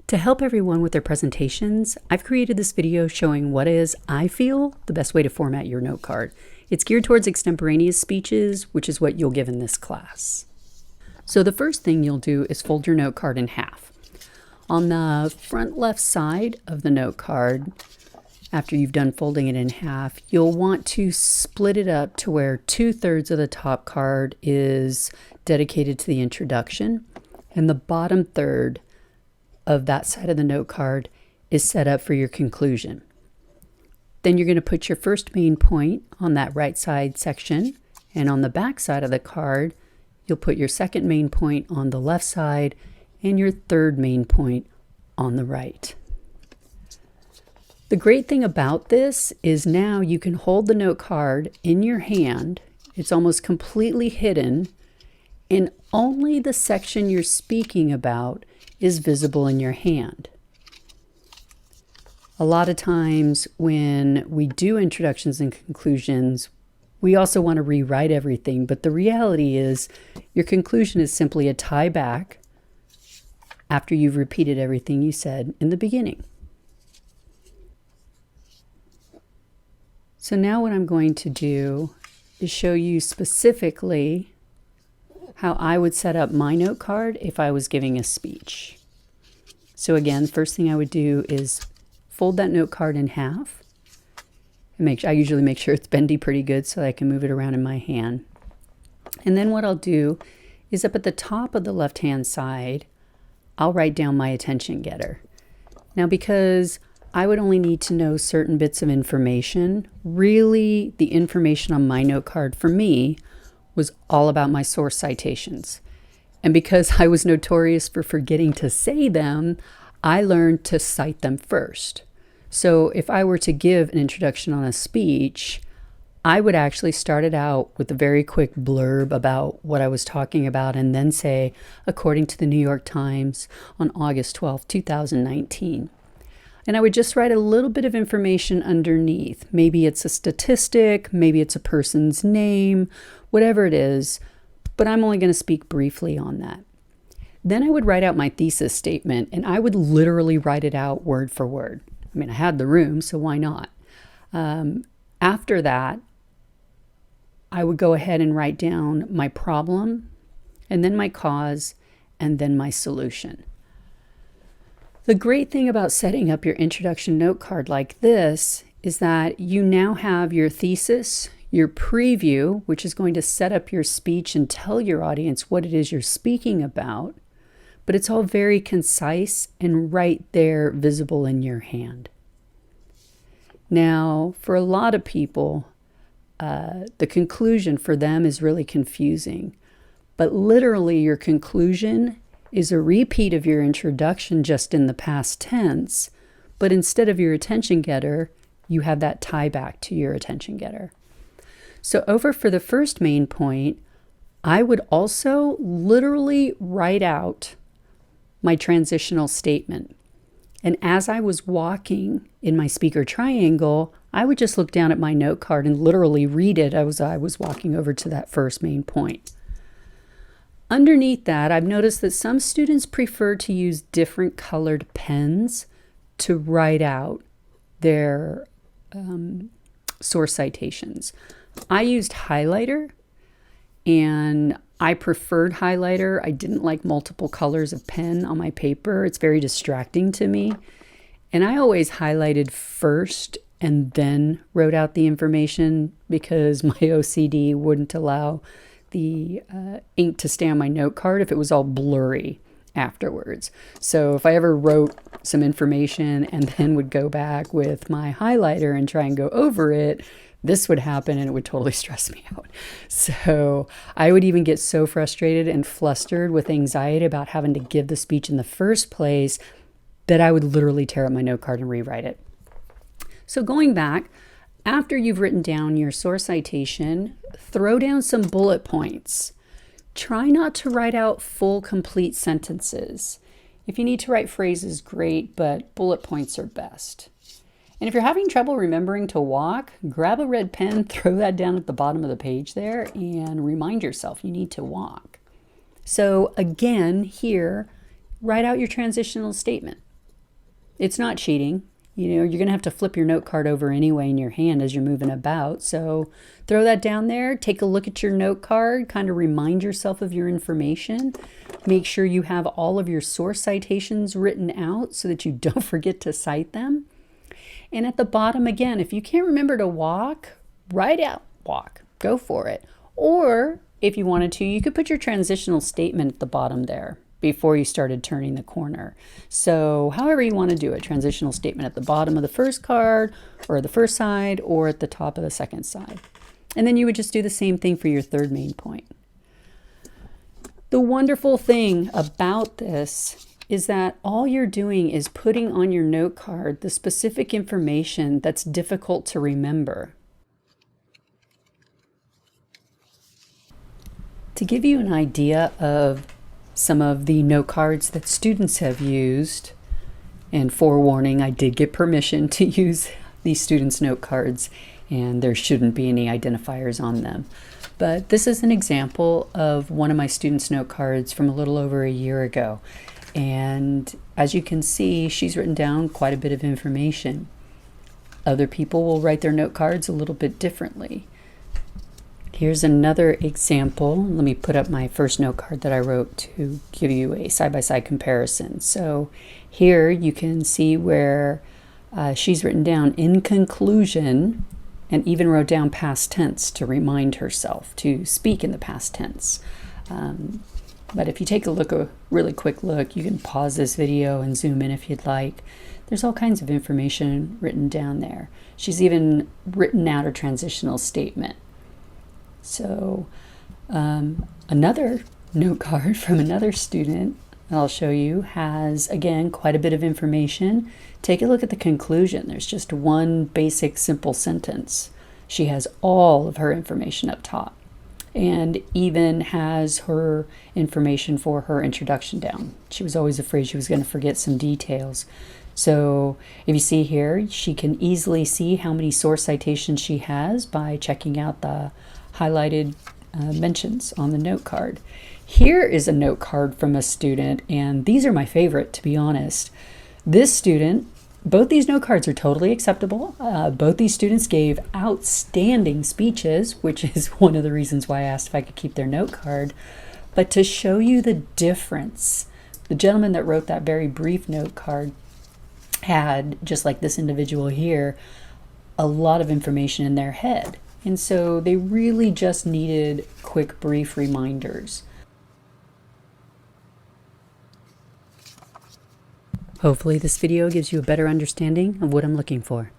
To help everyone with their presentations, I've created this video showing what is, I feel, the best way to format your note card. It's geared towards extemporaneous speeches, which is what you'll give in this class. So the first thing you'll do is fold your note card in half. On the front left side of the note card, after you've done folding it in half, you'll want to split it up to where 2/3 of the top card is dedicated to the introduction, and the bottom third of that side of the note card is set up for your conclusion. Then you're going to put your first main point on that right side section, and on the back side of the card, you'll put your second main point on the left side and your third main point on the right. The great thing about this is now you can hold the note card in your hand. It's almost completely hidden, and only the section you're speaking about is visible in your hand. A lot of times when we do introductions and conclusions, we also want to rewrite everything, but the reality is your conclusion is simply a tie back after you've repeated everything you said in the beginning. So now what I'm going to do is show you specifically how I would set up my note card if I was giving a speech. So again, first thing I would do is fold that note card in half. I usually make sure it's bendy pretty good so I can move it around in my hand. And then what I'll do is up at the top of the left-hand side, I'll write down my attention getter. Now, because I would only need to know certain bits of information, really the information on my note card for me was all about my source citations. And because I was notorious for forgetting to say them, I learned to cite them first. So if I were to give an introduction on a speech, I would actually start it out with a very quick blurb about what I was talking about and then say, according to the New York Times on August 12, 2019. And I would just write a little bit of information underneath. Maybe it's a statistic, maybe it's a person's name, whatever it is, but I'm only going to speak briefly on that. Then I would write out my thesis statement, and I would literally write it out word for word. I mean, I had the room, so why not? After that, I would go ahead and write down my problem, and then my cause, and then my solution. The great thing about setting up your introduction note card like this is that you now have your thesis, your preview, which is going to set up your speech and tell your audience what it is you're speaking about, but it's all very concise and right there visible in your hand. Now, for a lot of people, the conclusion for them is really confusing, but literally your conclusion is a repeat of your introduction just in the past tense, but instead of your attention getter, you have that tie back to your attention getter. So over for the first main point, I would also literally write out my transitional statement. And as I was walking in my speaker triangle, I would just look down at my note card and literally read it as I was walking over to that first main point. Underneath that, I've noticed that some students prefer to use different colored pens to write out their source citations. I used highlighter, and I preferred highlighter. I didn't like multiple colors of pen on my paper. It's very distracting to me. And I always highlighted first and then wrote out the information because my OCD wouldn't allow the ink to stay on my note card if it was all blurry afterwards. So if I ever wrote some information and then would go back with my highlighter and try and go over it, this would happen and it would totally stress me out. So I would even get so frustrated and flustered with anxiety about having to give the speech in the first place that I would literally tear up my note card and rewrite it. So going back, after you've written down your source citation, throw down some bullet points. Try not to write out full, complete sentences. If you need to write phrases, great, but bullet points are best. And if you're having trouble remembering to walk, grab a red pen, throw that down at the bottom of the page there, and remind yourself you need to walk. So again, here, write out your transitional statement. It's not cheating. You know, you're going to have to flip your note card over anyway in your hand as you're moving about. So throw that down there, take a look at your note card, kind of remind yourself of your information. Make sure you have all of your source citations written out so that you don't forget to cite them. And at the bottom, again, if you can't remember to walk, write out walk, go for it. Or if you wanted to, you could put your transitional statement at the bottom there before you started turning the corner. So however you want to do it, transitional statement at the bottom of the first card or the first side or at the top of the second side. And then you would just do the same thing for your third main point. The wonderful thing about this is that all you're doing is putting on your note card the specific information that's difficult to remember. To give you an idea of some of the note cards that students have used, and forewarning, I did get permission to use these students' note cards, and there shouldn't be any identifiers on them. But this is an example of one of my students' note cards from a little over a year ago. And as you can see, she's written down quite a bit of information. Other people will write their note cards a little bit differently. Here's another example. Let me put up my first note card that I wrote to give you a side-by-side comparison. So here you can see where she's written down in conclusion, and even wrote down past tense to remind herself to speak in the past tense. But if you take a really quick look, you can pause this video and zoom in if you'd like. There's all kinds of information written down there. She's even written out a transitional statement. So another note card from another student I'll show you has, again, quite a bit of information. Take a look at the conclusion. There's just one basic simple sentence. She has all of her information up top and even has her information for her introduction down. She was always afraid she was going to forget some details. So if you see here, she can easily see how many source citations she has by checking out the highlighted mentions on the note card. Here is a note card from a student, and these are my favorite, to be honest. This student, both these note cards are totally acceptable. Both these students gave outstanding speeches, which is one of the reasons why I asked if I could keep their note card. But to show you the difference, the gentleman that wrote that very brief note card had, just like this individual here, a lot of information in their head. And so they really just needed quick, brief reminders. Hopefully this video gives you a better understanding of what I'm looking for.